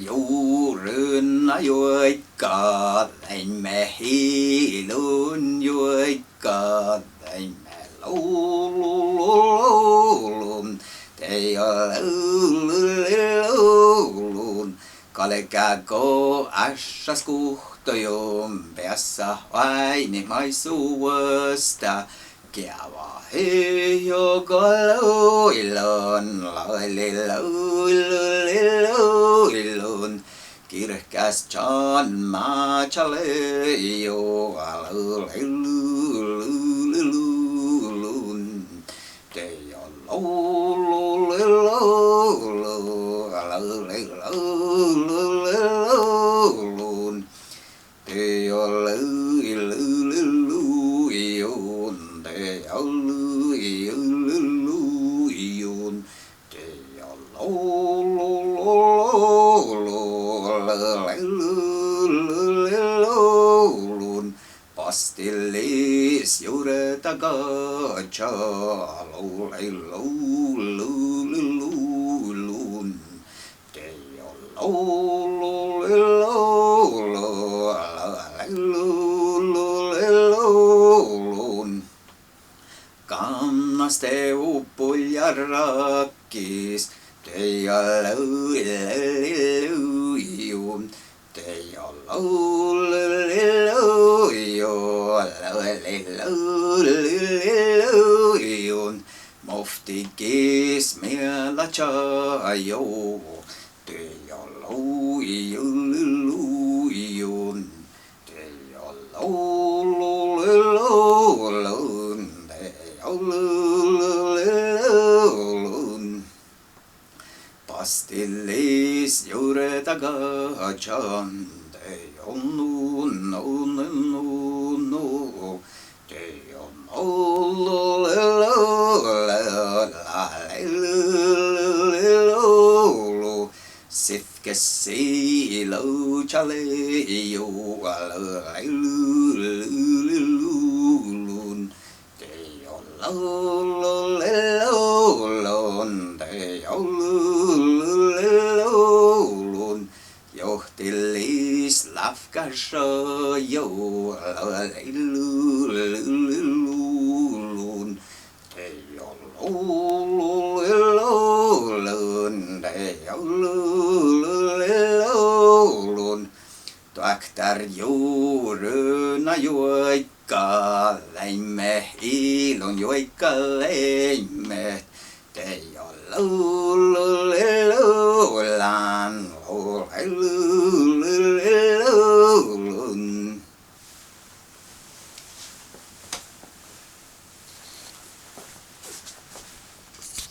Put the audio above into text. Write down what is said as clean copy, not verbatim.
Jorun Rui läimme hiilun Joikka läimme luulun teijalaulun kollega iežas kuhtojum peassa vaini maisuusta kiava hyyjokoloilun loililuilun kirkas John machaleyo alulilulun tejo lulilulu alulilulun tejo luliluluyun tejo luliluluyun tejo lulilulun pastillis juurta gacha lulilululun tejo lulilulun kannaste uppulja rakkis tejo lulilulun tejo lulilulun moftikis miela chajo tejo lulilulun tejo lulilulun tejo lulilulun pastillis juurta gachan tejo nunnu tejo lulilulun sifkesiilo chaleyo alulilulun tejo lulilulun tejo lulilulun johtillis lafkashoyo alulilulun tejo lulilulun tejo lulilulun Jorun Rui läimme hiilun Joikka läimme tejo lulilulun